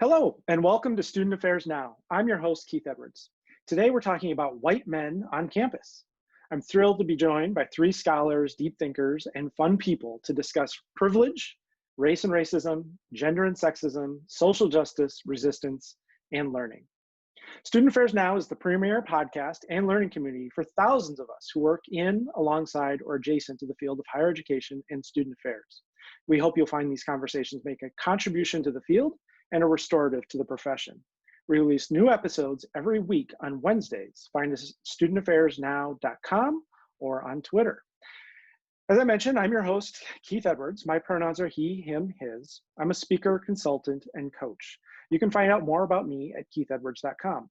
Hello, and welcome to Student Affairs Now. I'm your host, Keith Edwards. Today, we're talking about white men on campus. I'm thrilled to be joined by three scholars, deep thinkers, and fun people to discuss privilege, race and racism, gender and sexism, social justice, resistance, and learning. Student Affairs Now is the premier podcast and learning community for thousands of us who work in, alongside, or adjacent to the field of higher education and student affairs. We hope you'll find these conversations make a contribution to the field and a restorative to the profession. We release new episodes every week on Wednesdays. Find us at studentaffairsnow.com or on Twitter. As I mentioned, I'm your host, Keith Edwards. My pronouns are he, him, his. I'm a speaker, consultant, and coach. You can find out more about me at keithedwards.com.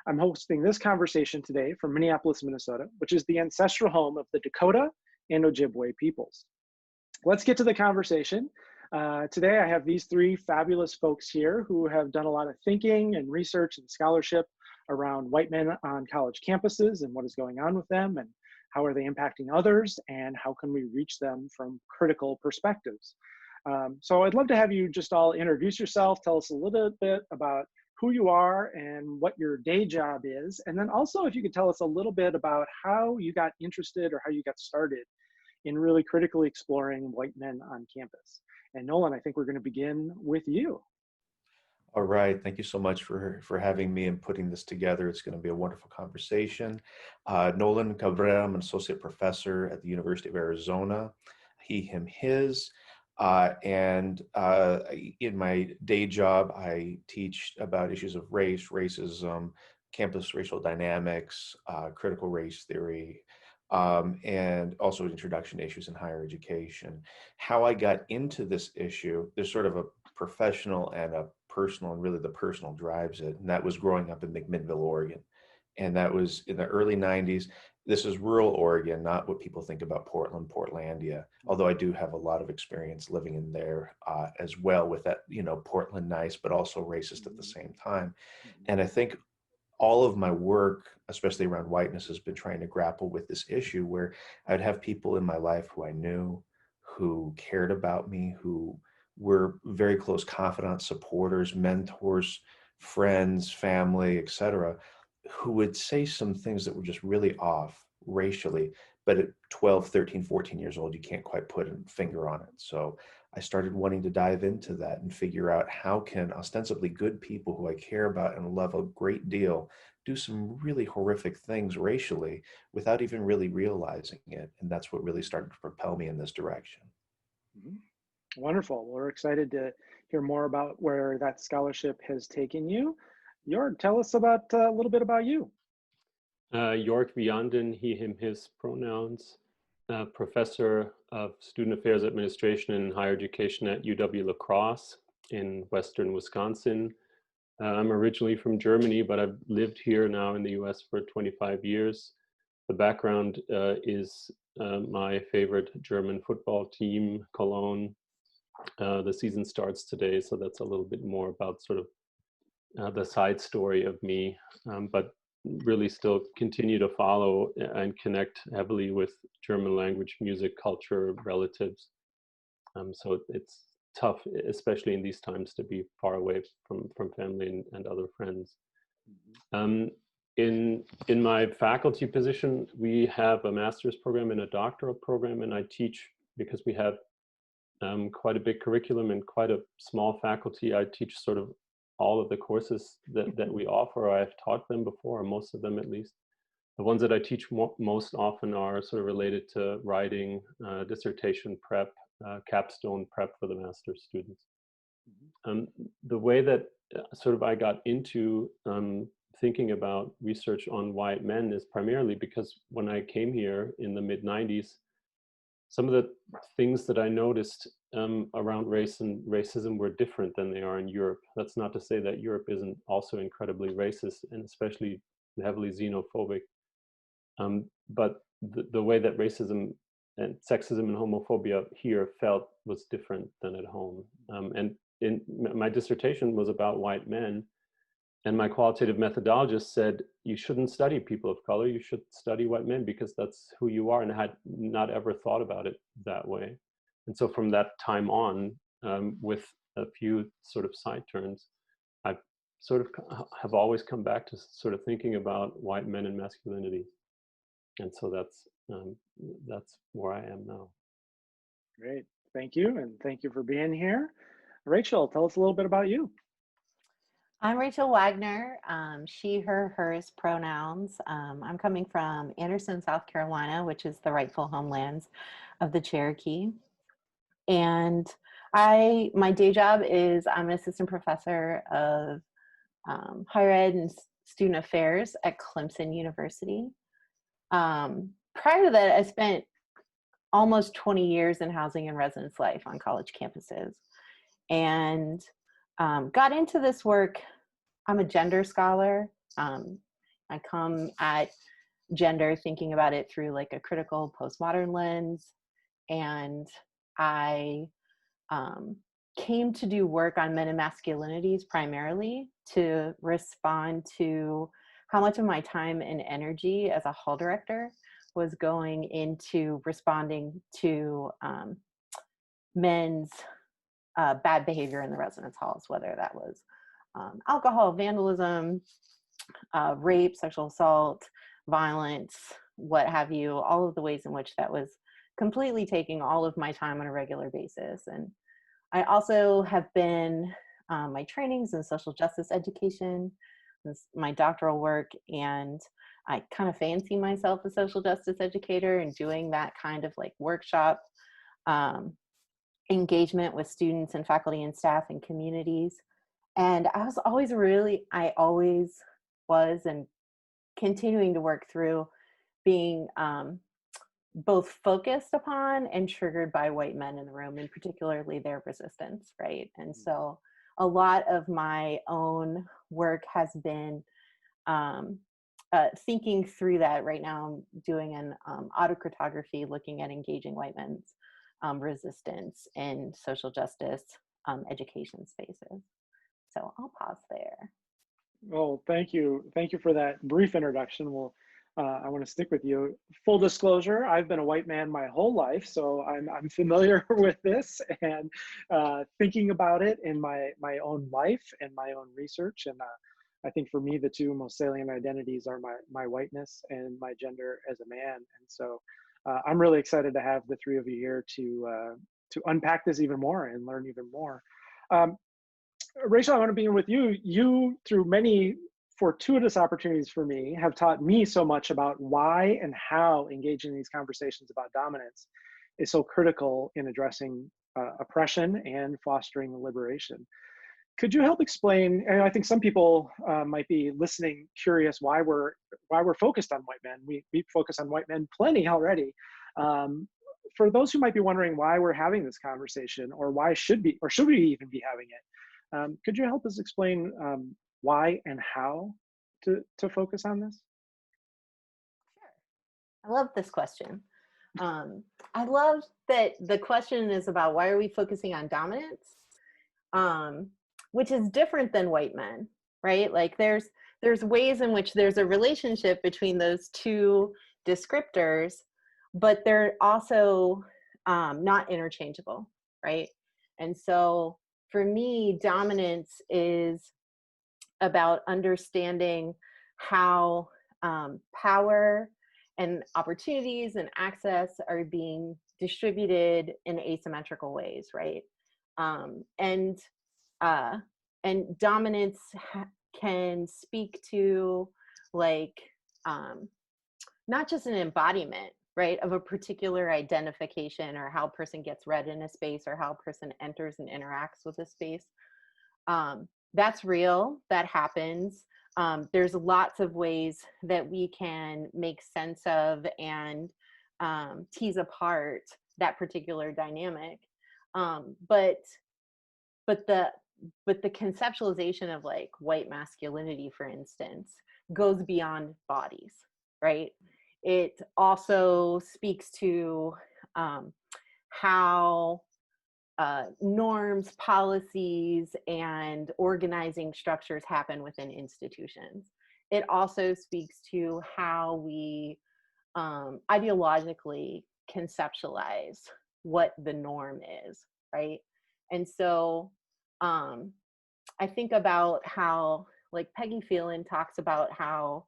I'm hosting this conversation today from Minneapolis, Minnesota, which is the ancestral home of the Dakota and Ojibwe peoples. Let's get to the conversation. Today, I have these three fabulous folks here who have done a lot of thinking and research and scholarship around white men on college campuses and what is going on with them and how are they impacting others and how can we reach them from critical perspectives. So I'd love to have you just all introduce yourself, tell us a little bit about who you are and what your day job is. And then also if you could tell us a little bit about how you got interested or how you got started in really critically exploring white men on campus. And Nolan, I think we're going to begin with you. All right. Thank you so much for having me and putting this together. It's going to be a wonderful conversation. Nolan Cabrera, I'm an associate professor at the University of Arizona. He, him, his. In my day job, I teach about issues of race, racism, campus racial dynamics, critical race theory, and also introduction to issues in higher education. How I got into this issue, there's sort of a professional and a personal, and really the personal drives it. And that was growing up in McMinnville, Oregon. And that was in the early 90s. This is rural Oregon, not what people think about Portland, Portlandia, although I do have a lot of experience living in there as well with that, Portland nice, but also racist at the same time. And I think all of my work, especially around whiteness, has been trying to grapple with this issue where I'd have people in my life who I knew, who cared about me, who were very close confidants, supporters, mentors, friends, family, etc., who would say some things that were just really off racially, but at 12, 13, 14 years old, you can't quite put a finger on it. So I started wanting to dive into that and figure out how can ostensibly good people who I care about and love a great deal do some really horrific things racially without even really realizing it. And that's what really started to propel me in this direction. Mm-hmm. Wonderful. We're excited to hear more about where that scholarship has taken you. Jörg, tell us about a little bit about you. Jörg Vianden, he, him, his pronouns, professor of student affairs administration and higher education at UW-La Crosse in Western Wisconsin. I'm originally from Germany, but I've lived here now in the US for 25 years. The background is my favorite German football team, Cologne. The season starts today, so that's a little bit more about sort of the side story of me, but really still continue to follow and connect heavily with German language, music, culture, relatives. So it's tough, especially in these times, to be far away from family and other friends. In my faculty position, we have a master's program and a doctoral program, and I teach because we have quite a big curriculum and quite a small faculty. I teach sort of all of the courses that we offer. I've taught them before, or most of them at least. The ones that I teach most often are sort of related to writing, dissertation prep, capstone prep for the master's students. The way that sort of I got into thinking about research on white men is primarily because when I came here in the mid-90s, some of the things that I noticed around race and racism were different than they are in Europe. That's not to say that Europe isn't also incredibly racist and especially heavily xenophobic. But the way that racism and sexism and homophobia here felt was different than at home. And in my dissertation was about white men. And my qualitative methodologist said, you shouldn't study people of color, you should study white men because that's who you are, and I had not ever thought about it that way. And so from that time on, with a few sort of side turns, I sort of have always come back to sort of thinking about white men and masculinity. And so that's where I am now. Great. Thank you. And thank you for being here. Rachel, tell us a little bit about you. I'm Rachel Wagner, she, her, hers pronouns. I'm coming from Anderson, South Carolina, which is the rightful homelands of the Cherokee. And my day job is I'm an assistant professor of higher ed and student affairs at Clemson University. Prior to that, I spent almost 20 years in housing and residence life on college campuses. And got into this work. I'm a gender scholar. I come at gender thinking about it through like a critical postmodern lens. And I came to do work on men and masculinities primarily to respond to how much of my time and energy as a hall director was going into responding to men's bad behavior in the residence halls, whether that was alcohol, vandalism, rape, sexual assault, violence, what have you, all of the ways in which that was completely taking all of my time on a regular basis. And I also have been my trainings in social justice education, my doctoral work, and I kind of fancy myself a social justice educator and doing that kind of like workshop engagement with students and faculty and staff and communities. And I always was and continuing to work through being both focused upon and triggered by white men in the room, and particularly their resistance, right? And so a lot of my own work has been thinking through that. Right now I'm doing an autocartography looking at engaging white men's resistance in social justice education spaces. So I'll pause there. Well, thank you. Thank you for that brief introduction. I want to stick with you. Full disclosure, I've been a white man my whole life, so I'm familiar with this and thinking about it in my own life and my own research. And I think for me, the two most salient identities are my whiteness and my gender as a man. And so I'm really excited to have the three of you here to unpack this even more and learn even more. Rachel, I want to begin with you. You, through many fortuitous opportunities for me, have taught me so much about why and how engaging in these conversations about dominance is so critical in addressing oppression and fostering liberation. Could you help explain, and I think some people might be listening curious why we're focused on white men. We focus on white men plenty already. For those who might be wondering why we're having this conversation, or should we even be having it, could you help us explain why and how to focus on this? Sure. I love this question. I love that the question is about why are we focusing on dominance, which is different than white men, right? Like there's ways in which there's a relationship between those two descriptors, but they're also not interchangeable, right? And so for me, dominance is about understanding how power and opportunities and access are being distributed in asymmetrical ways, right? And dominance can speak to like not just an embodiment, right, of a particular identification or how a person gets read in a space or how a person enters and interacts with a space. That's real, that happens. There's lots of ways that we can make sense of and tease apart that particular dynamic. But the conceptualization of like white masculinity, for instance, goes beyond bodies, right? It also speaks to how norms, policies, and organizing structures happen within institutions. It also speaks to how we ideologically conceptualize what the norm is, right? And so I think about how, like, Peggy Phelan talks about how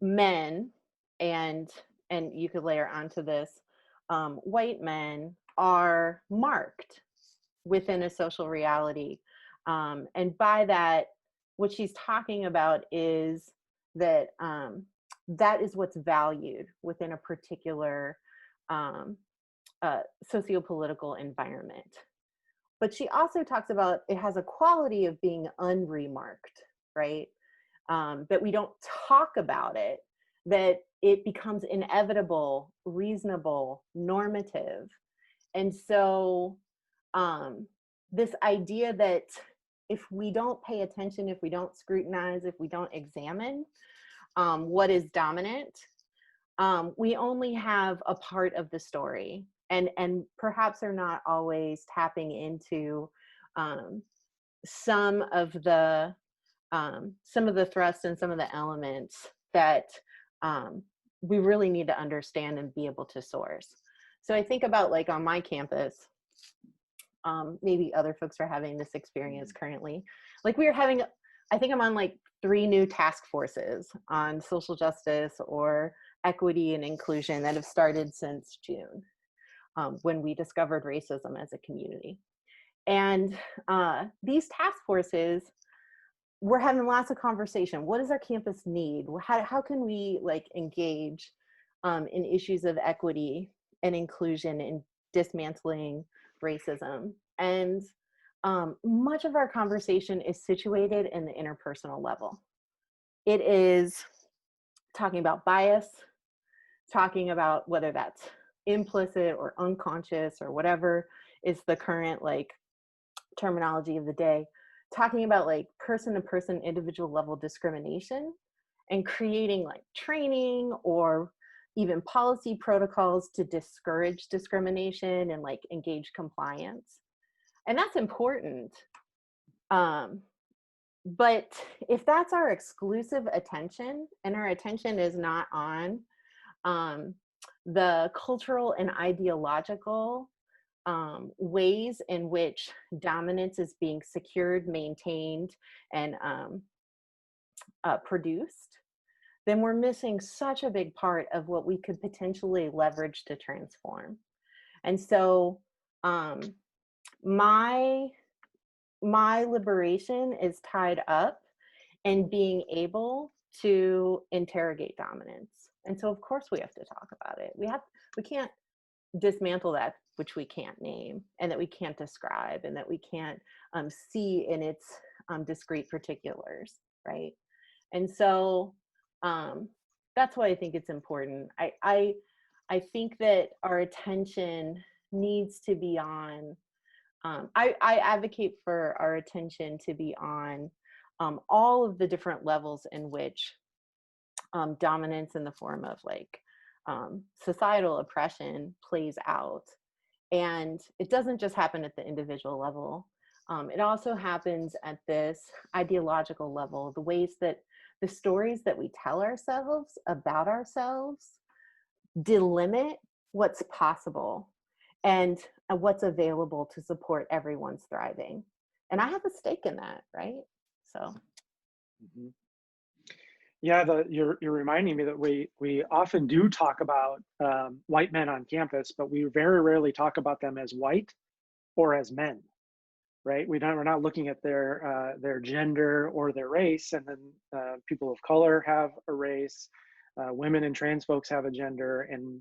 men, and you could layer onto this, white men are marked within a social reality. And by that, what she's talking about is that that is what's valued within a particular sociopolitical environment. But she also talks about it has a quality of being unremarked, right? That we don't talk about it, that it becomes inevitable, reasonable, normative. And so this idea that if we don't pay attention, if we don't scrutinize, if we don't examine what is dominant, we only have a part of the story, and perhaps are not always tapping into some of the thrusts and some of the elements that we really need to understand and be able to source. So I think about, like, on my campus, maybe other folks are having this experience currently. Like, we are having, I think I'm on like 3 new task forces on social justice or equity and inclusion that have started since June, when we discovered racism as a community. And these task forces, we're having lots of conversation. What does our campus need? How can we, like, engage in issues of equity and inclusion and dismantling racism? And much of our conversation is situated in the interpersonal level. It is talking about bias, talking about whether that's implicit or unconscious or whatever is the current, like, terminology of the day, talking about, like, person-to-person, individual level discrimination, and creating, like, training or even policy protocols to discourage discrimination and, like, engage compliance. And that's important. But if that's our exclusive attention, and our attention is not on the cultural and ideological ways in which dominance is being secured, maintained, and produced, then we're missing such a big part of what we could potentially leverage to transform. And so my liberation is tied up in being able to interrogate dominance. And so of course we have to talk about it. We can't dismantle that which we can't name, and that we can't describe, and that we can't see in its discrete particulars, right? And so that's why I think it's important. I think that our attention needs to be on, I advocate for our attention to be on all of the different levels in which dominance in the form of, like, societal oppression plays out. And it doesn't just happen at the individual level. It also happens at this ideological level, the ways that the stories that we tell ourselves about ourselves delimit what's possible and what's available to support everyone's thriving. And I have a stake in that, right? So. Mm-hmm. Yeah, you're reminding me that we often do talk about white men on campus, but we very rarely talk about them as white or as men, right? We're not looking at their gender or their race, and then people of color have a race, women and trans folks have a gender, and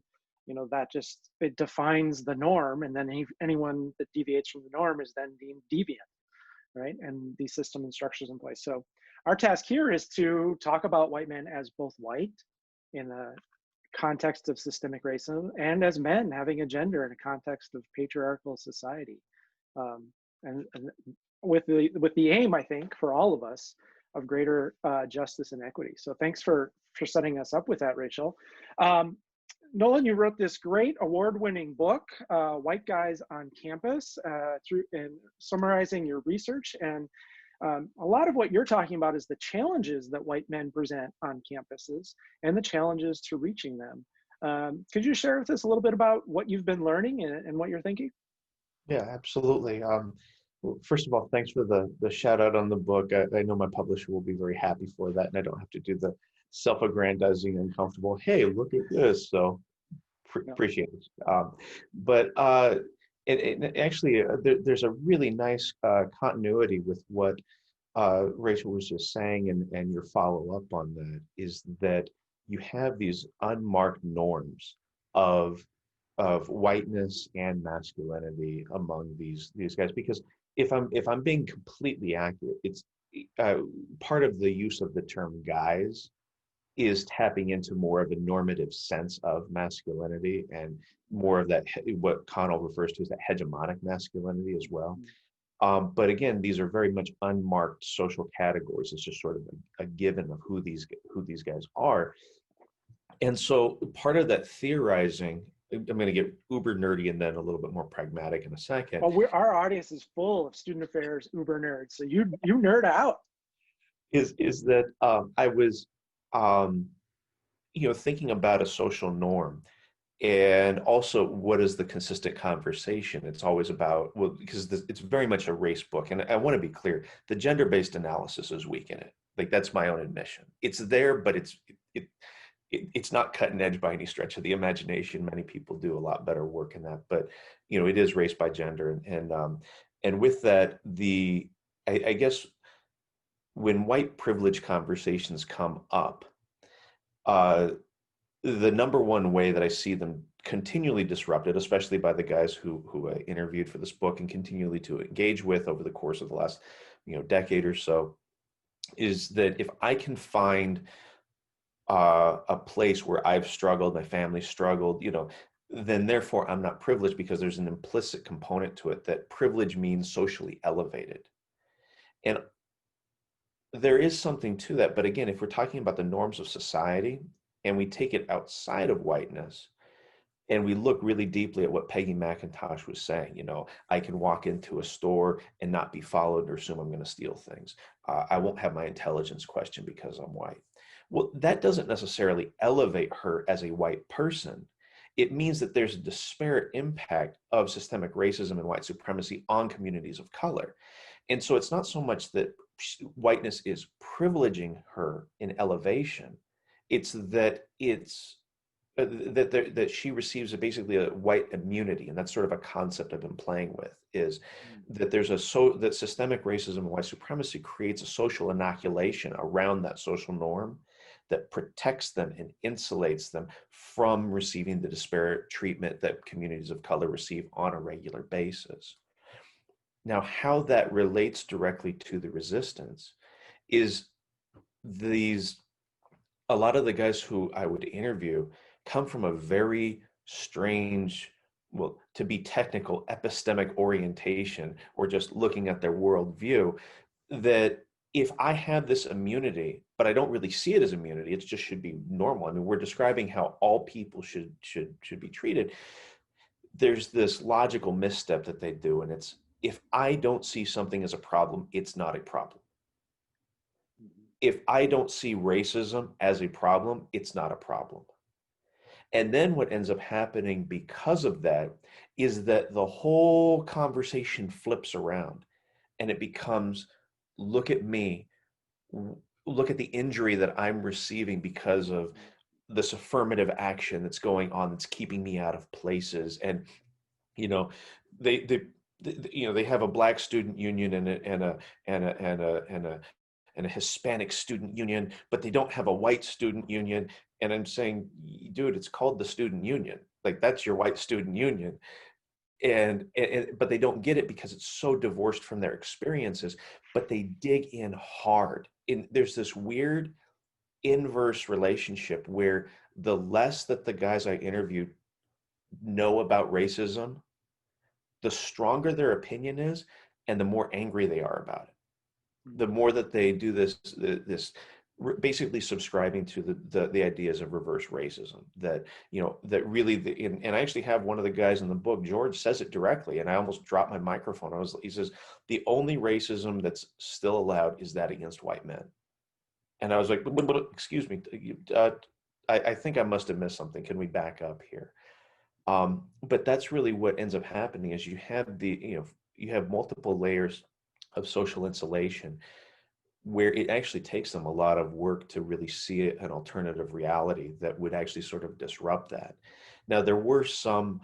that just, it defines the norm, and then anyone that deviates from the norm is then deemed deviant, right? And these system and structures in place. So our task here is to talk about white men as both white in the context of systemic racism, and as men having a gender in a context of patriarchal society, and with the aim, I think, for all of us, of greater justice and equity. So thanks for setting us up with that, Rachel. Nolan, you wrote this great award-winning book, White Guys on Campus, and summarizing your research. And a lot of what you're talking about is the challenges that white men present on campuses and the challenges to reaching them. Could you share with us a little bit about what you've been learning and what you're thinking? Yeah, absolutely. Well, first of all, thanks for the shout out on the book. I know my publisher will be very happy for that, and I don't have to do the self-aggrandizing uncomfortable, hey, look at this. So No. appreciate it. But actually, there's a really nice continuity with what Rachel was just saying, and your follow-up on that is that you have these unmarked norms of whiteness and masculinity among these guys. Because if I'm being completely accurate, it's part of the use of the term guys is tapping into more of a normative sense of masculinity and more of that what Connell refers to as that hegemonic masculinity as well. But again, these are very much unmarked social categories. It's just sort of a given of who these guys are. And so part of that theorizing, I'm going to get uber nerdy and then a little bit more pragmatic in a second. Well, our audience is full of student affairs uber nerds, so you nerd out. Is that I was thinking about a social norm, and also what is the consistent conversation. It's always about, well, because it's very much a race book, and I want to be clear, the gender-based analysis is weak in it. Like, that's my own admission. It's there, but it's not cutting edge by any stretch of the imagination. Many people do a lot better work in that, but it is race by gender, and with that, I guess when white privilege conversations come up, the number one way that I see them continually disrupted, especially by the guys who I interviewed for this book and continually to engage with over the course of the last decade or so, is that if I can find a place where I've struggled, my family struggled, then therefore I'm not privileged, because there's an implicit component to it that privilege means socially elevated. And there is something to that. But again, if we're talking about the norms of society and we take it outside of whiteness and we look really deeply at what Peggy McIntosh was saying, I can walk into a store and not be followed or assume I'm going to steal things. I won't have my intelligence questioned because I'm white. Well, that doesn't necessarily elevate her as a white person. It means that there's a disparate impact of systemic racism and white supremacy on communities of color. And so it's not so much that whiteness is privileging her in elevation. It's that that she receives basically a white immunity, and that's sort of a concept I've been playing with. Is that there's that systemic racism and white supremacy creates a social inoculation around that social norm that protects them and insulates them from receiving the disparate treatment that communities of color receive on a regular basis. Now, how that relates directly to the resistance is a lot of the guys who I would interview come from a very strange, well, to be technical, epistemic orientation, or just looking at their worldview, that if I have this immunity, but I don't really see it as immunity, it just should be normal. I mean, we're describing how all people should be treated. There's this logical misstep that they do, and it's, if I don't see something as a problem, it's not a problem. If I don't see racism as a problem, it's not a problem. And then what ends up happening because of that is that the whole conversation flips around, and it becomes, look at me, look at the injury that I'm receiving because of this affirmative action that's going on that's keeping me out of places. And they have a Black student union and a Hispanic student union, but they don't have a white student union. And I'm saying, dude, it's called the student union. Like, that's your white student union. But they don't get it because it's so divorced from their experiences, but they dig in hard. And there's this weird inverse relationship where the less that the guys I interviewed know about racism, the stronger their opinion is, and the more angry they are about it. The more that they do this basically subscribing to the ideas of reverse racism, that that really and I actually have one of the guys in the book, George, says it directly, and I almost dropped my microphone. He says, the only racism that's still allowed is that against white men. And I was like, excuse me, I think I must have missed something. Can we back up here? But that's really what ends up happening is you have you have multiple layers of social insulation where it actually takes them a lot of work to really see an alternative reality that would actually sort of disrupt that. Now, there were some,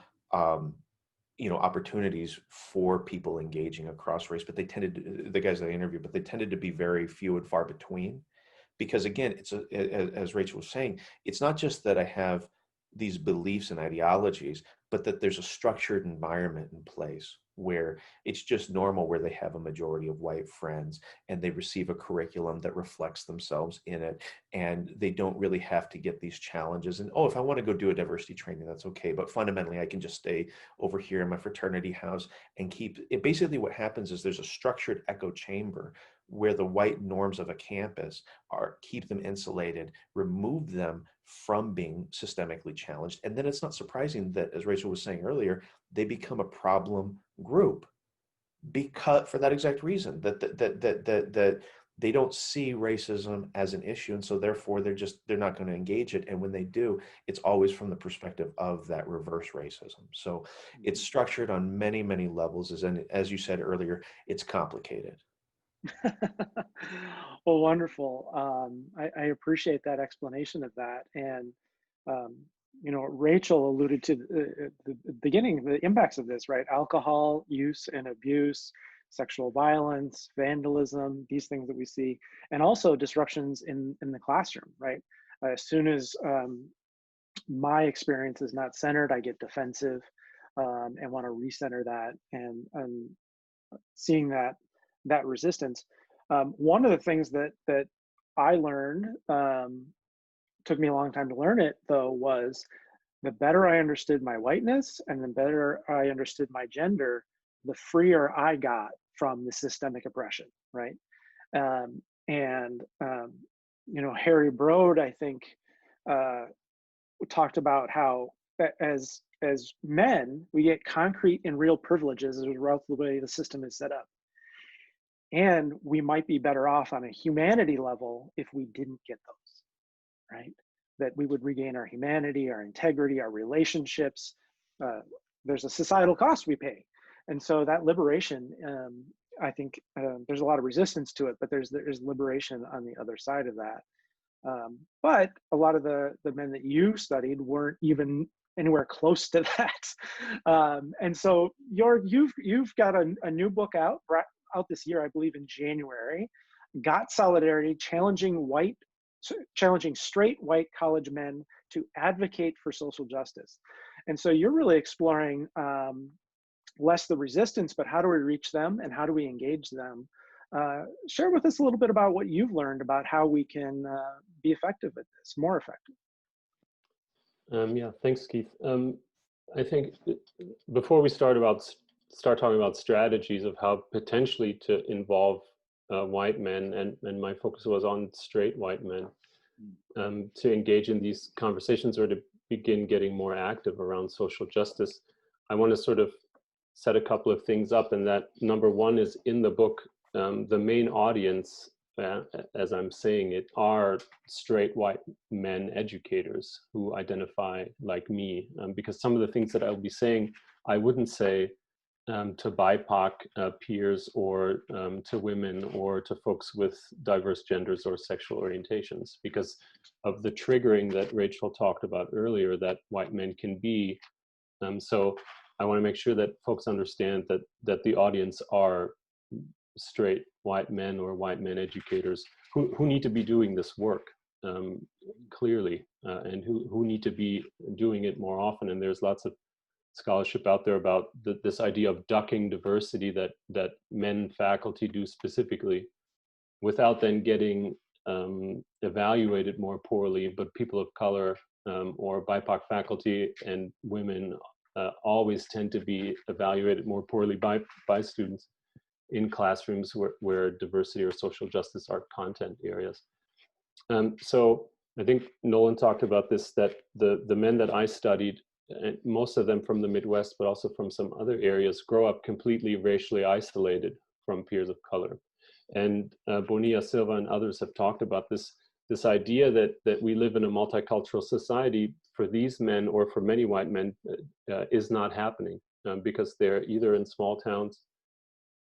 opportunities for people engaging across race, but they tended to, the guys that I interviewed, but they tended to be very few and far between. Because again, as Rachel was saying, it's not just that I have these beliefs and ideologies, but that there's a structured environment in place where it's just normal, where they have a majority of white friends and they receive a curriculum that reflects themselves in it. And they don't really have to get these challenges. And, oh, if I want to go do a diversity training, that's okay. But fundamentally, I can just stay over here in my fraternity house and keep it. Basically, what happens is there's a structured echo chamber where the white norms of a campus keep them insulated, remove them from being systemically challenged. And then it's not surprising that, as Rachel was saying earlier, they become a problem group because for that exact reason, that they don't see racism as an issue. And so therefore they're not going to engage it. And when they do, it's always from the perspective of that reverse racism. So it's structured on many, many levels. And as you said earlier, it's complicated. Well, wonderful. I appreciate that explanation of that. And, Rachel alluded to the beginning, the impacts of this, right? Alcohol use and abuse, sexual violence, vandalism, these things that we see, and also disruptions in the classroom, right? As soon as my experience is not centered, I get defensive and want to recenter that, and seeing that resistance. One of the things that I learned, took me a long time to learn it though, was the better I understood my whiteness and the better I understood my gender, the freer I got from the systemic oppression, right? Harry Broad, I think, talked about how as men, we get concrete and real privileges as a result of the way the system is set up. And we might be better off on a humanity level if we didn't get those, right? That we would regain our humanity, our integrity, our relationships. There's a societal cost we pay. And so that liberation, I think there's a lot of resistance to it, but there's liberation on the other side of that. But a lot of the men that you studied weren't even anywhere close to that. And so you've got a new book out this year, I believe in January, Got Solidarity, challenging straight white college men to advocate for social justice. And so you're really exploring less the resistance, but how do we reach them and how do we engage them? Share with us a little bit about what you've learned about how we can be effective at this, more effective. Yeah, thanks, Keith. I think before we start talking about strategies of how potentially to involve white men, and my focus was on straight white men, to engage in these conversations or to begin getting more active around social justice. I want to sort of set a couple of things up, and that number one is in the book, the main audience, as I'm saying it, are straight white men educators who identify like me, because some of the things that I'll be saying, I wouldn't say to BIPOC peers or to women or to folks with diverse genders or sexual orientations, because of the triggering that Rachel talked about earlier that white men can be. So I want to make sure that folks understand that the audience are straight white men or white men educators who need to be doing this work clearly, and who need to be doing it more often. And there's lots of scholarship out there about this idea of ducking diversity that men faculty do specifically without then getting evaluated more poorly, but people of color or BIPOC faculty and women always tend to be evaluated more poorly by students in classrooms where diversity or social justice are content areas. So I think Nolan talked about this, that the men that I studied, and most of them from the Midwest, but also from some other areas, grow up completely racially isolated from peers of color. And Bonilla Silva and others have talked about this idea that we live in a multicultural society for these men, or for many white men, is not happening, because they're either in small towns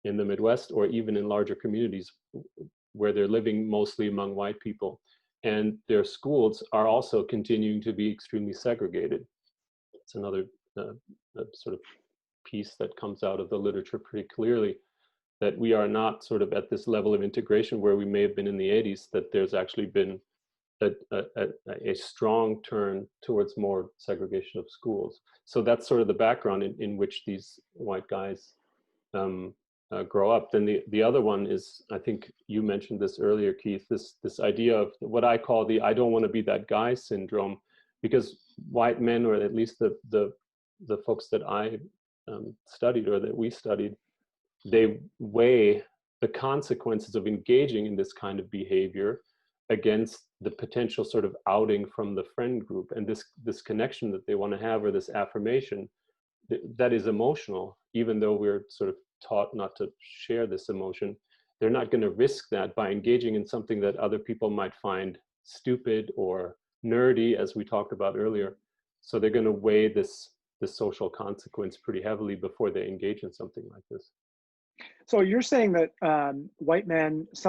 in the Midwest, or even in larger communities where they're living mostly among white people. And their schools are also continuing to be extremely segregated. It's another sort of piece that comes out of the literature pretty clearly, that we are not sort of at this level of integration where we may have been in the 80s, that there's actually been a strong turn towards more segregation of schools. So that's sort of the background in which these white guys grow up. Then the other one is, I think you mentioned this earlier, Keith, this idea of what I call the I don't want to be that guy syndrome, because white men, or at least the folks that I studied, or that we studied, they weigh the consequences of engaging in this kind of behavior against the potential sort of outing from the friend group, and this connection that they want to have, or this affirmation that is emotional, even though we're sort of taught not to share this emotion. They're not going to risk that by engaging in something that other people might find stupid or nerdy, as we talked about earlier. So they're going to weigh this social consequence pretty heavily before they engage in something like this. So you're saying that some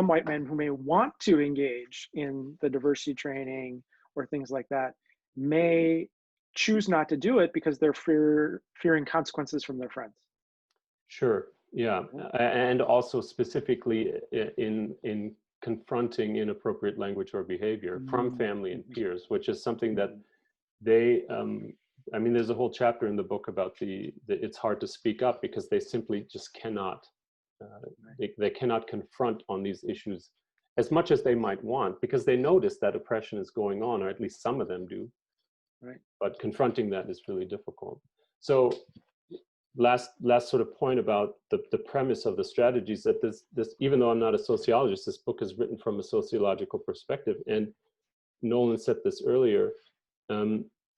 white men who may want to engage in the diversity training or things like that may choose not to do it because they're fearing consequences from their friends. Sure, yeah, and also specifically in confronting inappropriate language or behavior from family and peers, which is something that they, I mean, there's a whole chapter in the book about it's hard to speak up because they simply just cannot. They cannot confront on these issues as much as they might want, because they notice that oppression is going on, or at least some of them do. Right. But confronting that is really difficult. So last sort of point about the premise of the strategies, that this even though I'm not a sociologist, this book is written from a sociological perspective. And Nolan said this earlier,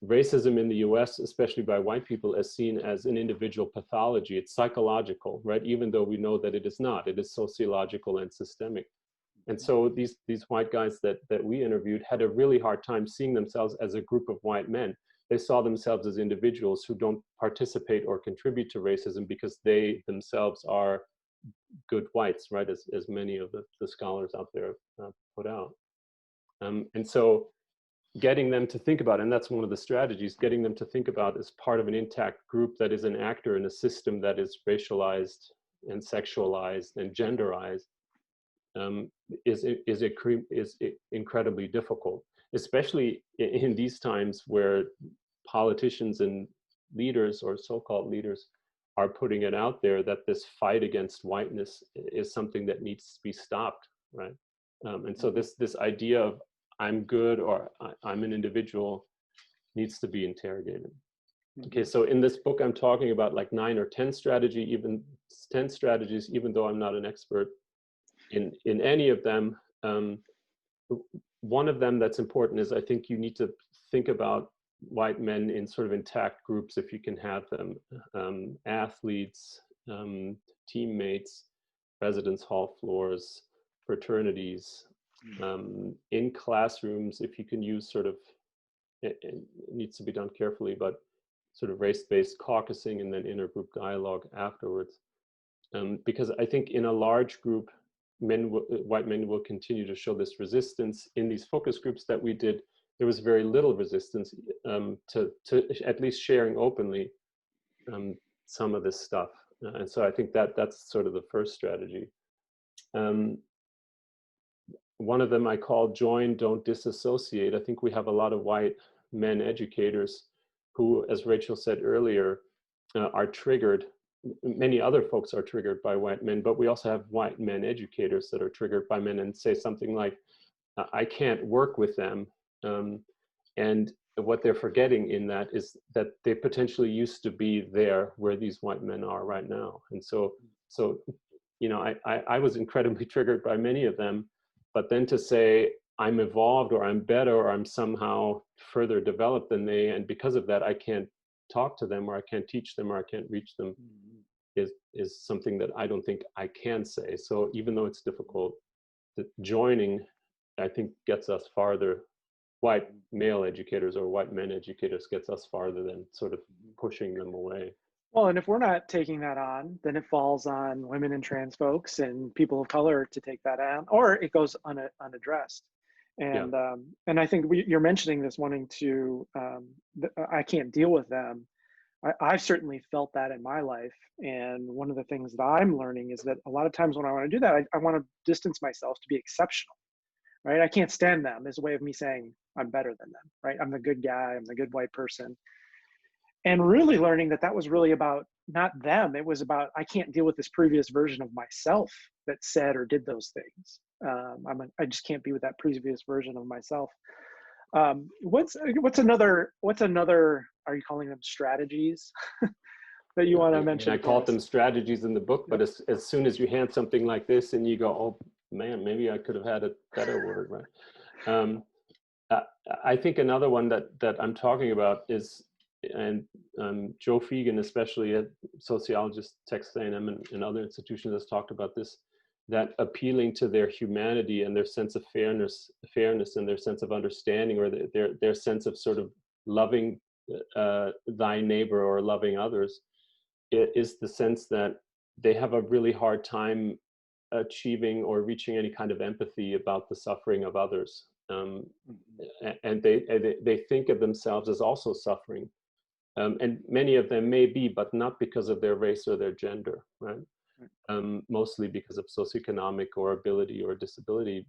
racism in the US, especially by white people, is seen as an individual pathology. It's psychological, right? Even though we know that it is not. It is sociological and systemic. And so these white guys that we interviewed had a really hard time seeing themselves as a group of white men. They saw themselves as individuals who don't participate or contribute to racism because they themselves are good whites, right? As many of the scholars out there put out. And so getting them to think about, and that's one of the strategies, getting them to think about as part of an intact group that is an actor in a system that is racialized and sexualized and genderized, is incredibly difficult, especially in these times where politicians and leaders, or so-called leaders, are putting it out there that this fight against whiteness is something that needs to be stopped, right? And so this idea of I'm good, or I'm an individual, needs to be interrogated. Okay, so in this book, I'm talking about like 9 or 10 strategies, even though I'm not an expert in any of them. One of them that's important is, I think you need to think about white men in sort of intact groups, if you can have them, athletes, teammates, residence hall floors, fraternities, in classrooms, if you can use sort of, it needs to be done carefully, but sort of race-based caucusing and then intergroup dialogue afterwards. Because I think in a large group, white men will continue to show this resistance. In these focus groups that we did, there was very little resistance to at least sharing openly some of this stuff. And so I think that's sort of the first strategy. One of them I call join, don't disassociate. I think we have a lot of white men educators who, as Rachel said earlier, are triggered. Many other folks are triggered by white men, but we also have white men educators that are triggered by men and say something like, I can't work with them. And what they're forgetting in that is that they potentially used to be there where these white men are right now. And so you know, I was incredibly triggered by many of them, but then to say I'm evolved, or I'm better, or I'm somehow further developed than they, and because of that I can't talk to them, or I can't teach them, or I can't reach them, is something that I don't think I can say. So even though it's difficult, joining, I think, gets us farther. White male educators or white men educators gets us farther than sort of pushing them away. Well, and if we're not taking that on, then it falls on women and trans folks and people of color to take that on, or it goes unaddressed. Yeah. And I think you're mentioning this, wanting to, I can't deal with them. I've certainly felt that in my life. And one of the things that I'm learning is that a lot of times when I want to do that, I want to distance myself to be exceptional, right? I can't stand them as a way of me saying I'm better than them, right? I'm the good guy, I'm the good white person. And really learning that that was really about not them. It was about, I can't deal with this previous version of myself that said or did those things. I just can't be with that previous version of myself. What's another, are you calling them strategies that you want to mention? I called them strategies in the book, but as soon as you hand something like this and you go, oh man, maybe I could have had a better word, right? I think another one that I'm talking about is, and Joe Fegan, especially a sociologist, Texas A&M and other institutions, has talked about this, that appealing to their humanity and their sense of fairness and their sense of understanding, or their sense of sort of loving thy neighbor or loving others, is the sense that they have a really hard time achieving or reaching any kind of empathy about the suffering of others. And they think of themselves as also suffering. And many of them may be, but not because of their race or their gender, right? Mostly because of socioeconomic or ability or disability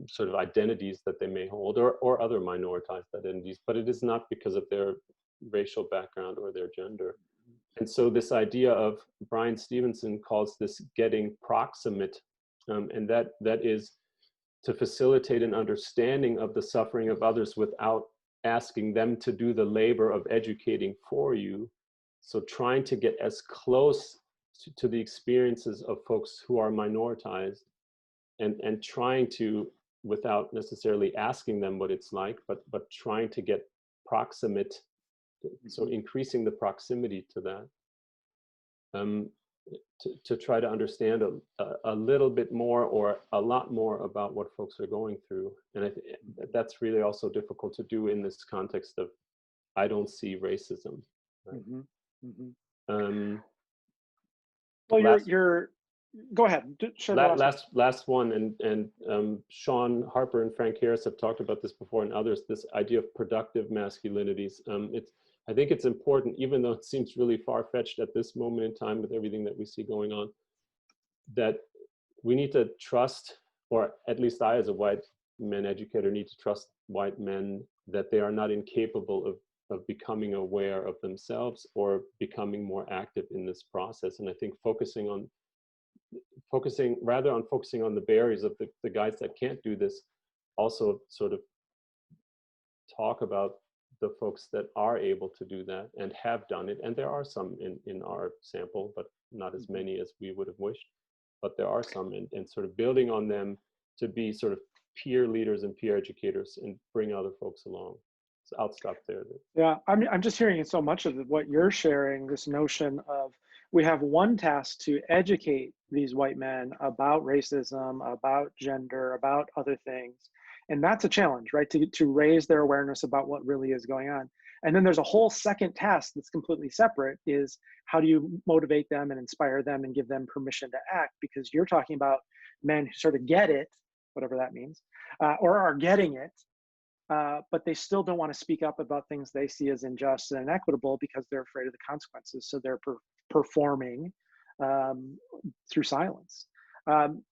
sort of identities that they may hold, or other minoritized identities, but it is not because of their racial background or their gender. And so this idea of, Brian Stevenson calls this getting proximate, and that is to facilitate an understanding of the suffering of others without asking them to do the labor of educating for you. So trying to get as close to the experiences of folks who are minoritized, and trying to, without necessarily asking them what it's like, but trying to get proximate, so increasing the proximity to that, to try to understand a little bit more or a lot more about what folks are going through. And that's really also difficult to do in this context of, I don't see racism. Right? Well, you're go ahead. Last one, and Sean Harper and Frank Harris have talked about this before, and others, this idea of productive masculinities. I think it's important, even though it seems really far-fetched at this moment in time with everything that we see going on, that we need to trust, or at least I as a white man educator need to trust white men, that they are not incapable of becoming aware of themselves or becoming more active in this process. And I think focusing on the barriers of the guys that can't do this, also sort of talk about the folks that are able to do that and have done it. And there are some in our sample, but not as many as we would have wished, but there are some, and sort of building on them to be sort of peer leaders and peer educators and bring other folks along. So I'll stop there. Yeah, I'm just hearing so much of what you're sharing, this notion of, we have one task to educate these white men about racism, about gender, about other things. And that's a challenge, right? To raise their awareness about what really is going on. And then there's a whole second task that's completely separate, is how do you motivate them and inspire them and give them permission to act? Because you're talking about men who sort of get it, whatever that means, or are getting it, but they still don't want to speak up about things they see as unjust and inequitable because they're afraid of the consequences. So they're performing through silence.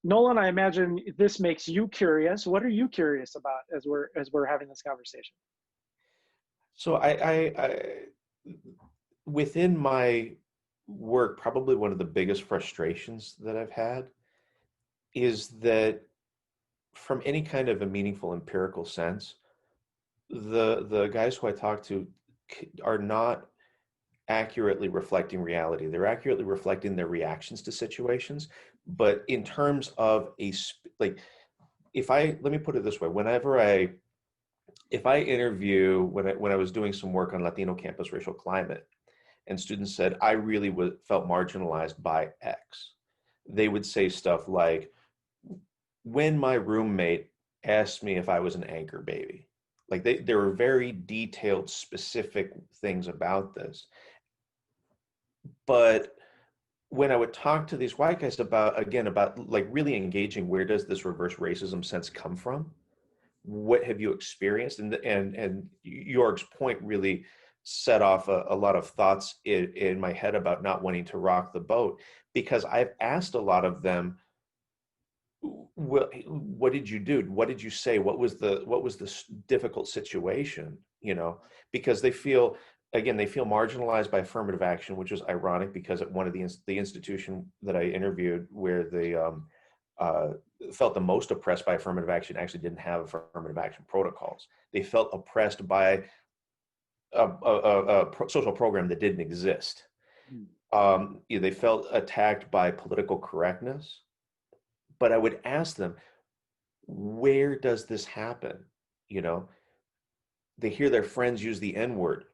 Nolan, I imagine this makes you curious. What are you curious about as we're having this conversation? So I within my work, probably one of the biggest frustrations that I've had is that, from any kind of a meaningful empirical sense, the guys who I talk to are not accurately reflecting reality. They're accurately reflecting their reactions to situations, but in terms of let me put it this way: if I interview, when I was doing some work on Latino campus racial climate, and students said, I really felt marginalized by X, they would say stuff like, when my roommate asked me if I was an anchor baby. Like there were very detailed, specific things about this. But when I would talk to these white guys about, again, about like really engaging, where does this reverse racism sense come from? What have you experienced? And Jörg's point really set off a lot of thoughts in my head about not wanting to rock the boat, because I've asked a lot of them, what did you do? What did you say? What was the difficult situation? You know, because they feel, again, they feel marginalized by affirmative action, which is ironic because at one of the institution that I interviewed, where they felt the most oppressed by affirmative action, actually didn't have affirmative action protocols. They felt oppressed by a social program that didn't exist. They felt attacked by political correctness. But I would ask them, where does this happen? You know, they hear their friends use the N-word,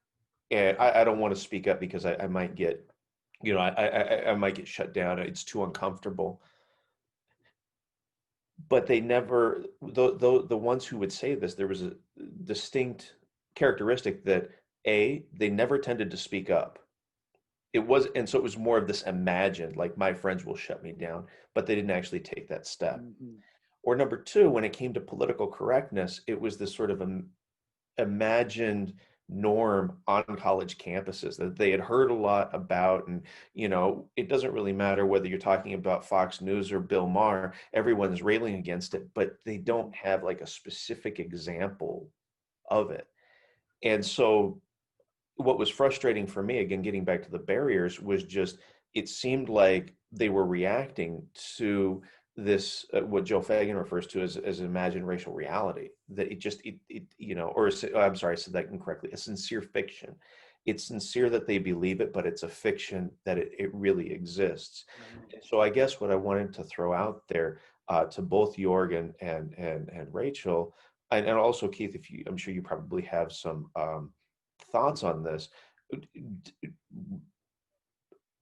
and I don't want to speak up because I might get, you know, I might get shut down. It's too uncomfortable. But they never, the ones who would say this, there was a distinct characteristic that they never tended to speak up. And so it was more of this imagined, like, my friends will shut me down, but they didn't actually take that step. Or number two, when it came to political correctness, it was this sort of imagined norm on college campuses that they had heard a lot about. And, you know, it doesn't really matter whether you're talking about Fox News or Bill Maher, everyone's railing against it, but they don't have like a specific example of it. And so what was frustrating for me, again, getting back to the barriers, was just, it seemed like they were reacting to this, what Joe Fagan refers to as imagined racial reality, that it you know, or I'm sorry, I said that incorrectly, a sincere fiction. It's sincere that they believe it, but it's a fiction that it really exists. And so I guess what I wanted to throw out there to both Jörg and Rachel, and also Keith, I'm sure you probably have some thoughts on this.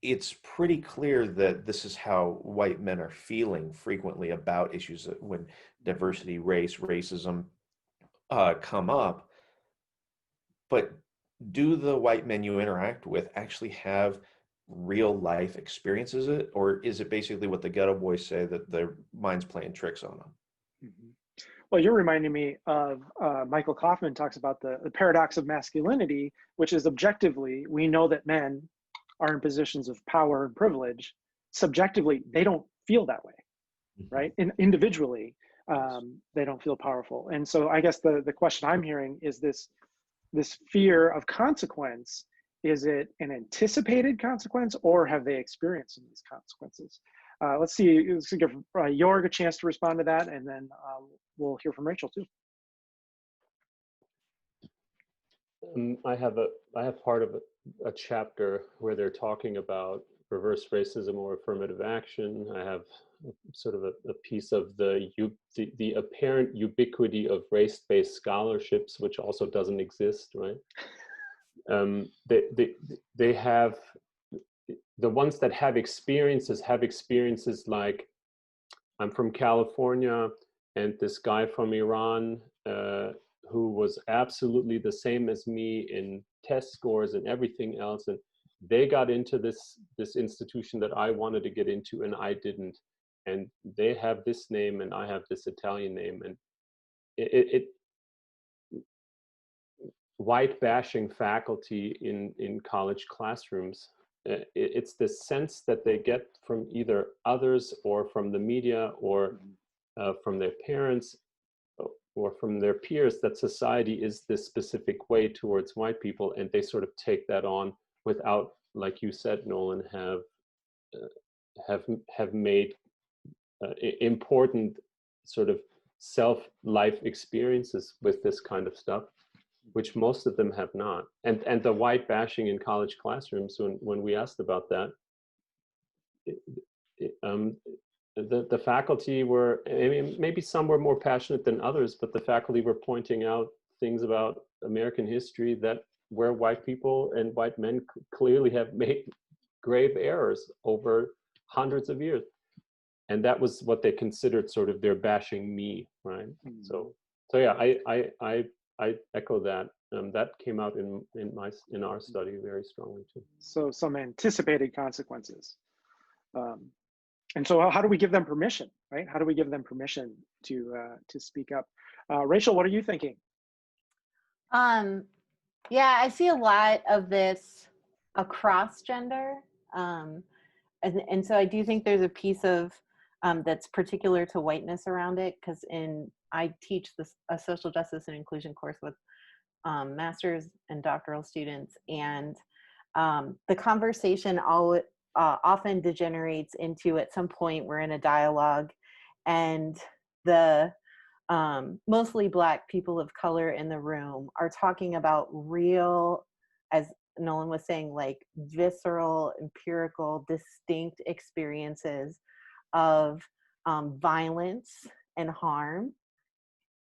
It's pretty clear that this is how white men are feeling frequently about issues when diversity, race, racism come up. But do the white men you interact with actually have real life experiences or is it basically what the ghetto boys say, that their mind's playing tricks on them? Well, you're reminding me of Michael Kaufman talks about the paradox of masculinity, which is objectively, we know that men are in positions of power and privilege. Subjectively, they don't feel that way, right? Individually, they don't feel powerful. And so I guess the question I'm hearing is this fear of consequence. Is it an anticipated consequence, or have they experienced some of these consequences? Let's give Jörg a chance to respond to that, and then we'll hear from Rachel too. I have part of a chapter where they're talking about reverse racism or affirmative action. I have sort of a piece of the apparent ubiquity of race-based scholarships, which also doesn't exist, right? They have, the ones that have experiences like, I'm from California, and this guy from Iran who was absolutely the same as me in test scores and everything else, and they got into this institution that I wanted to get into and I didn't, and they have this name and I have this Italian name, and it white bashing faculty in college classrooms. It's the sense that they get from either others or from the media or from their parents or from their peers, that society is this specific way towards white people, and they sort of take that on without, like you said, Nolan, have made important sort of self-life experiences with this kind of stuff, which most of them have not. And the white bashing in college classrooms, when we asked about that, the faculty were, I mean, maybe some were more passionate than others, but the faculty were pointing out things about American history that where white people and white men clearly have made grave errors over hundreds of years. And that was what they considered sort of their bashing me, right? So yeah, I echo that. That came out in our study very strongly too. So some anticipated consequences. And so how do we give them permission, right? How do we give them permission to speak up? Rachel, what are you thinking? Yeah, I see a lot of this across gender. And so I do think there's a piece of that's particular to whiteness around it, because I teach a social justice and inclusion course with master's and doctoral students, and the conversation often degenerates into, at some point we're in a dialogue, and the mostly Black people of color in the room are talking about real, as Nolan was saying, like visceral, empirical, distinct experiences of violence and harm.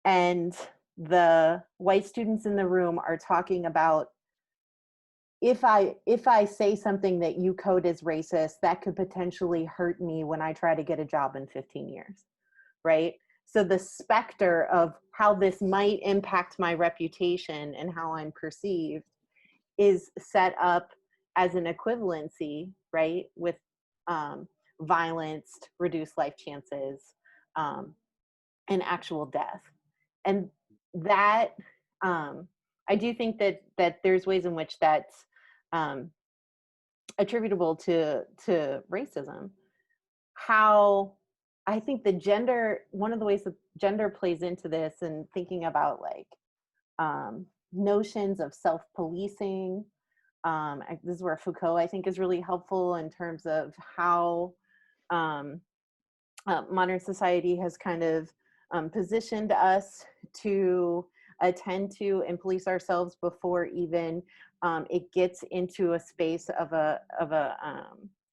And the white students in the room are talking about, if I say something that you code as racist, that could potentially hurt me when I try to get a job in 15 years, right? So the specter of how this might impact my reputation and how I'm perceived is set up as an equivalency, right, with violence, reduced life chances, and actual death. And that, I do think that there's ways in which that's attributable to racism. How I think one of the ways that gender plays into this, and thinking about like notions of self-policing, this is where Foucault, I think, is really helpful in terms of how modern society has kind of positioned us to attend to and police ourselves before even it gets into a space of a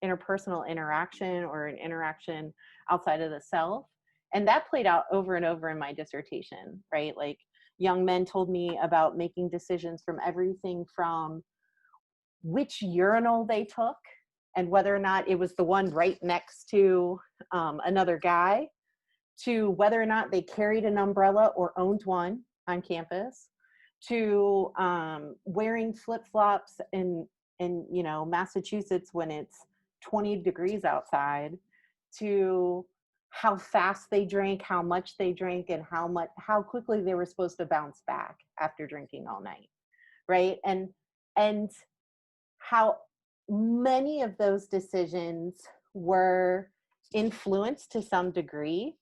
interpersonal interaction or an interaction outside of the self. And that played out over and over in my dissertation, right? Like, young men told me about making decisions from everything from which urinal they took and whether or not it was the one right next to another guy, to whether or not they carried an umbrella or owned one on campus, to wearing flip-flops in Massachusetts when it's 20 degrees outside, to how fast they drank, how much they drank, and how quickly they were supposed to bounce back after drinking all night, right? And how many of those decisions were influenced to some degree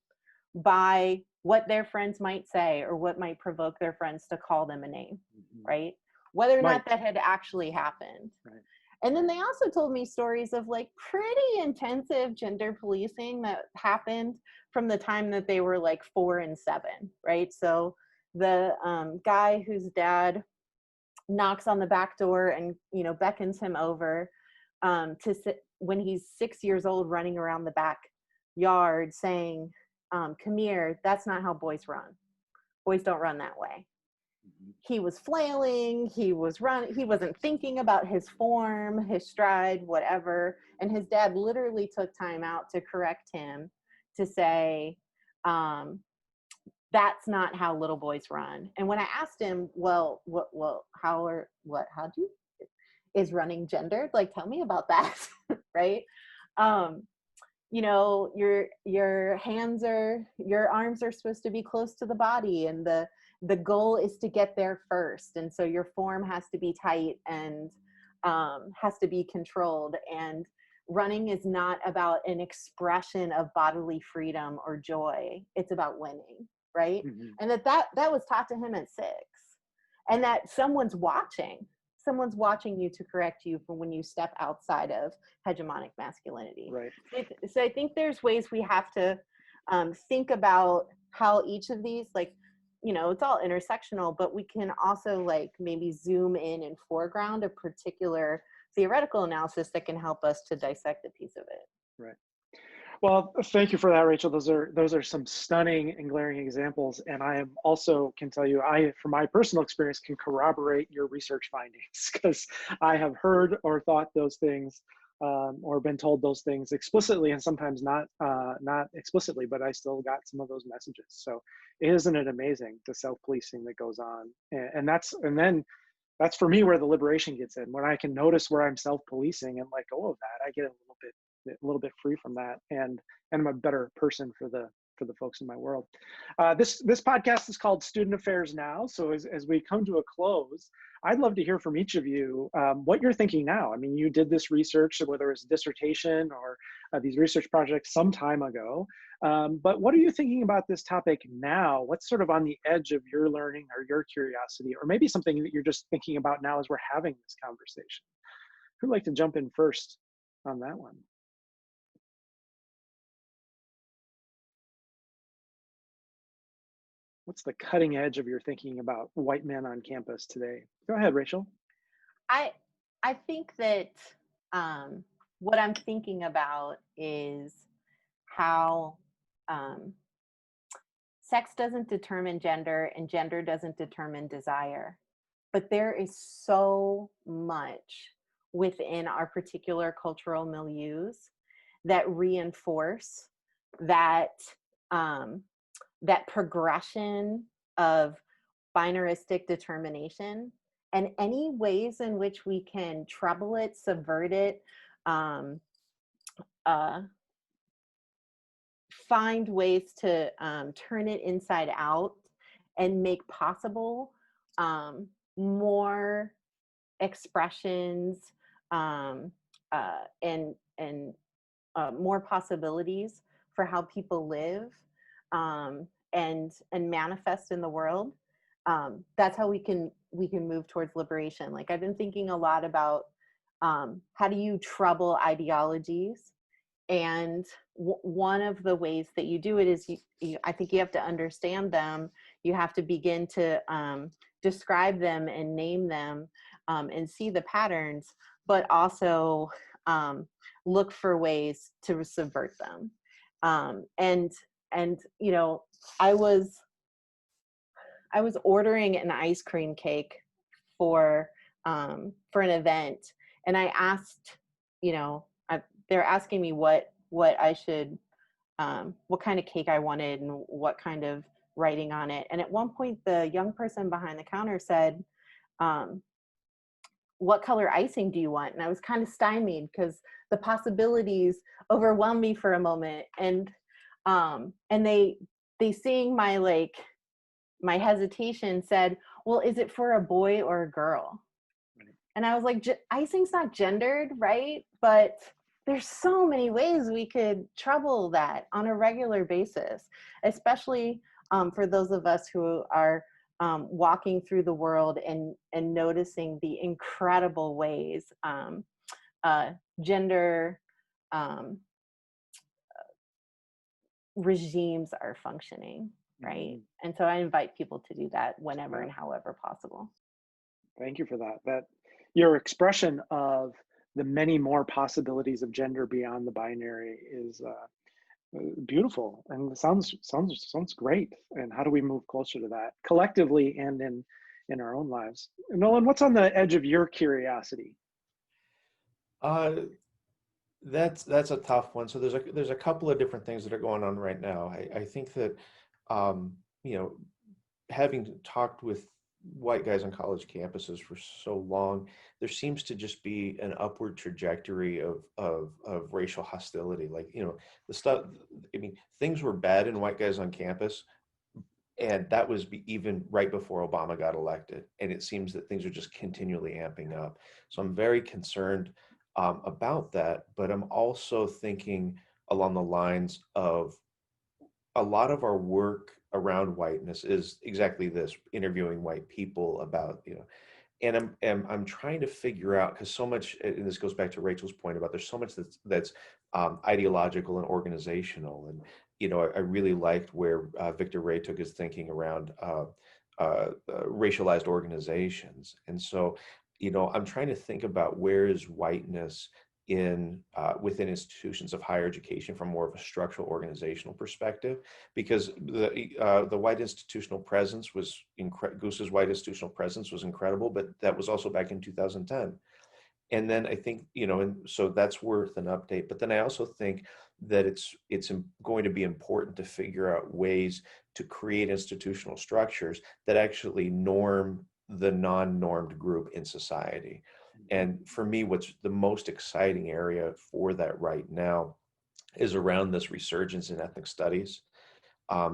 by what their friends might say or what might provoke their friends to call them a name, right? Whether or not that had actually happened. Right. And then they also told me stories of like pretty intensive gender policing that happened from the time that they were like 4 and 7, right? So the guy whose dad knocks on the back door and beckons him over to sit when he's 6 years old, running around the backyard saying, "Come here, that's not how boys run. Boys don't run that way." He was flailing, he wasn't thinking about his form, his stride, whatever. And his dad literally took time out to correct him, to say, that's not how little boys run. And when I asked him, is running gendered? Like, tell me about that, right? Your arms are supposed to be close to the body, and the goal is to get there first. And so your form has to be tight and has to be controlled. And running is not about an expression of bodily freedom or joy. It's about winning, right? Mm-hmm. And that was taught to him at 6. And that someone's watching you to correct you for when you step outside of hegemonic masculinity. Right. So I think there's ways we have to think about how each of these, like, it's all intersectional, but we can also like maybe zoom in and foreground a particular theoretical analysis that can help us to dissect a piece of it. Right. Well, thank you for that, Rachel. Those are some stunning and glaring examples. And I am also can tell you, from my personal experience, can corroborate your research findings, because I have heard or thought those things or been told those things explicitly, and sometimes not explicitly, but I still got some of those messages. So isn't it amazing, the self-policing that goes on? And then that's for me where the liberation gets in, when I can notice where I'm self-policing and let go of that. I get a little bit free from that, and I'm a better person for the folks in my world. This podcast is called Student Affairs Now. So as we come to a close, I'd love to hear from each of you what you're thinking now. I mean, you did this research, whether it's a dissertation or these research projects some time ago. But what are you thinking about this topic now? What's sort of on the edge of your learning or your curiosity, or maybe something that you're just thinking about now as we're having this conversation? Who'd like to jump in first on that one? What's the cutting edge of your thinking about white men on campus today? Go ahead, Rachel. I think that what I'm thinking about is how sex doesn't determine gender and gender doesn't determine desire. But there is so much within our particular cultural milieus that reinforce that that progression of binaristic determination, and any ways in which we can trouble it, subvert it, find ways to turn it inside out and make possible more expressions and more possibilities for how people live and manifest in the world. That's how we can move towards liberation. Like, I've been thinking a lot about how do you trouble ideologies, and one of the ways that you do it is I think you have to understand them. You have to begin to describe them and name them and see the patterns, but also look for ways to subvert them. And you know, I was ordering an ice cream cake for an event, and I asked, you know, they're asking me what I should, what kind of cake I wanted and what kind of writing on it. And at one point, the young person behind the counter said, "What color icing do you want?" And I was kind of stymied because the possibilities overwhelmed me for a moment. And they seeing my hesitation said, "Well, is it for a boy or a girl?" And I was like, icing's not gendered, right? But there's so many ways we could trouble that on a regular basis, especially for those of us who are walking through the world and noticing the incredible ways gender regimes are functioning, right? Mm-hmm. And so I invite people to do that whenever and however possible. Thank you for that. Your expression of the many more possibilities of gender beyond the binary is beautiful, and sounds great. And how do we move closer to that collectively and in our own lives? Nolan, what's on the edge of your curiosity? That's a tough one. So there's a couple of different things that are going on right now. I think that you know, having talked with white guys on college campuses for so long, there seems to just be an upward trajectory of racial hostility. Like, you know, the stuff, I mean, things were bad in white guys on campus, and that was even right before Obama got elected. And it seems that things are just continually amping up. So I'm very concerned about that, but I'm also thinking along the lines of a lot of our work around whiteness is exactly this: interviewing white people about, you know, and I'm trying to figure out, because so much, and this goes back to Rachel's point about there's so much that's ideological and organizational. And, you know, I really liked where Victor Ray took his thinking around racialized organizations. And so, you know, I'm trying to think about where is whiteness in within institutions of higher education from more of a structural organizational perspective, because the white institutional presence was Goose's white institutional presence was incredible, but that was also back in 2010. And then I think, and so that's worth an update. But then I also think that it's going to be important to figure out ways to create institutional structures that actually norm the non-normed group in society. And for me, what's the most exciting area for that right now is around this resurgence in ethnic studies.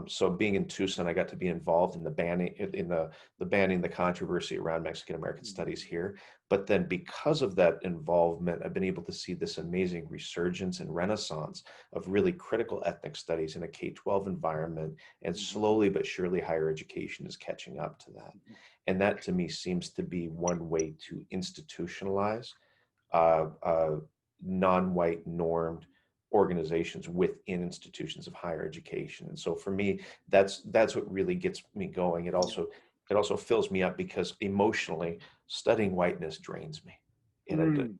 So being in Tucson, I got to be involved in the banning the controversy around Mexican American studies here. But then because of that involvement, I've been able to see this amazing resurgence and renaissance of really critical ethnic studies in a K-12 environment, and slowly but surely higher education is catching up to that. And that to me seems to be one way to institutionalize non-white normed organizations within institutions of higher education. And so for me, that's what really gets me going. It also fills me up, because emotionally studying whiteness drains me. And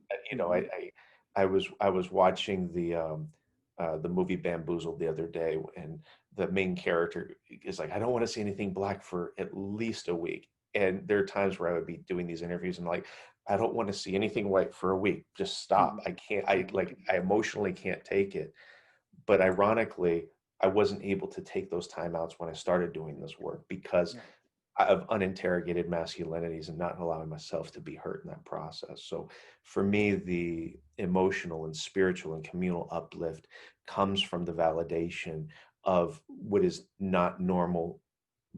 I was watching the movie Bamboozled the other day, and the main character is like, I don't want to see anything black for at least a week. And there are times where I would be doing these interviews and like, I don't want to see anything white for a week. Just stop. I can't, I emotionally can't take it. But ironically, I wasn't able to take those timeouts when I started doing this work, because of uninterrogated masculinities and not allowing myself to be hurt in that process. So for me, the emotional and spiritual and communal uplift comes from the validation of what is not normal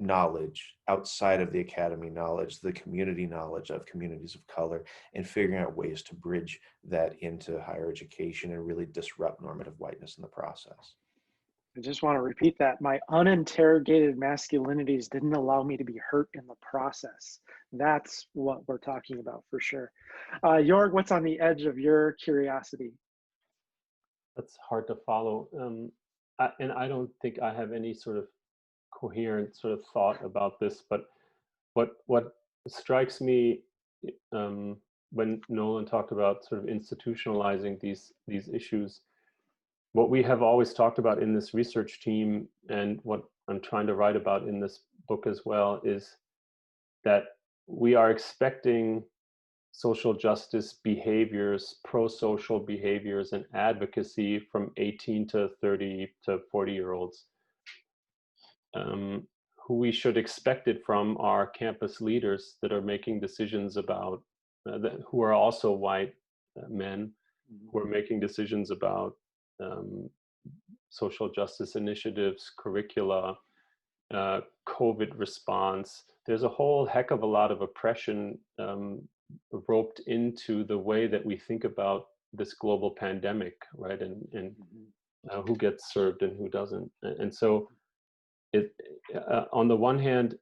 knowledge outside of the academy knowledge, the community knowledge of communities of color, and figuring out ways to bridge that into higher education and really disrupt normative whiteness in the process. I just want to repeat that. My uninterrogated masculinities didn't allow me to be hurt in the process. That's what we're talking about for sure. Jörg, what's on the edge of your curiosity? That's hard to follow. And I don't think I have any sort of coherent sort of thought about this, but what strikes me when Nolan talked about sort of institutionalizing these issues, what we have always talked about in this research team, and what I'm trying to write about in this book as well, is that we are expecting social justice behaviors, pro-social behaviors, and advocacy from 18 to 30 to 40-year-olds. Who we should expect it from are campus leaders that are making decisions about, who are also white men, who are making decisions about social justice initiatives, curricula, COVID response. There's a whole heck of a lot of oppression roped into the way that we think about this global pandemic, right? And who gets served and who doesn't. And so on the one hand,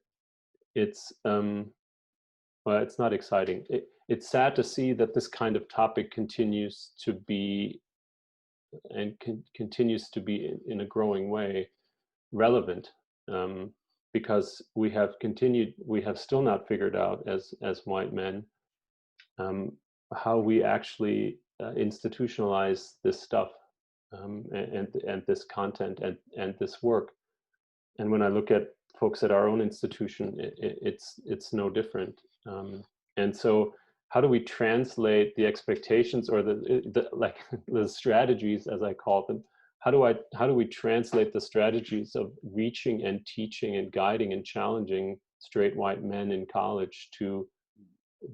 it's it's not exciting. It's sad to see that this kind of topic continues to be, and continues to be in a growing way relevant, because we have still not figured out as white men how we actually institutionalize this stuff, and this content and this work. And when I look at folks at our own institution, it's no different. And so, how do we translate the expectations, or the strategies, as I call them? How do we translate the strategies of reaching and teaching and guiding and challenging straight white men in college to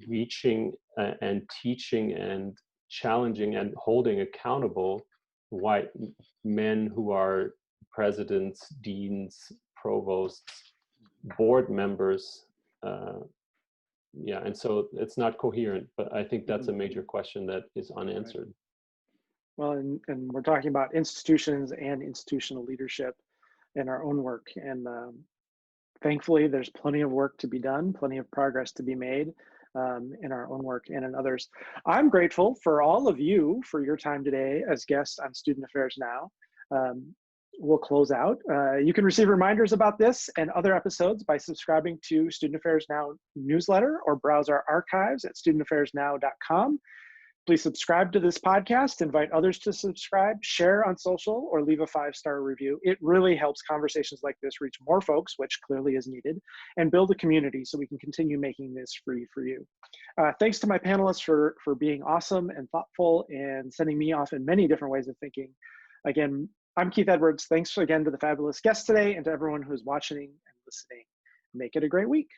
reaching and teaching and challenging and holding accountable white men who are presidents, deans, provosts, board members? And so it's not coherent, but I think that's a major question that is unanswered. Well, and we're talking about institutions and institutional leadership in our own work. And thankfully, there's plenty of work to be done, plenty of progress to be made in our own work and in others. I'm grateful for all of you for your time today as guests on Student Affairs Now. We'll close out. You can receive reminders about this and other episodes by subscribing to Student Affairs Now newsletter, or browse our archives at studentaffairsnow.com. Please subscribe to this podcast, invite others to subscribe, share on social, or leave a 5-star review. It really helps conversations like this reach more folks, which clearly is needed, and build a community so we can continue making this free for you. Thanks to my panelists for being awesome and thoughtful and sending me off in many different ways of thinking. Again, I'm Keith Edwards. Thanks again to the fabulous guests today and to everyone who's watching and listening. Make it a great week.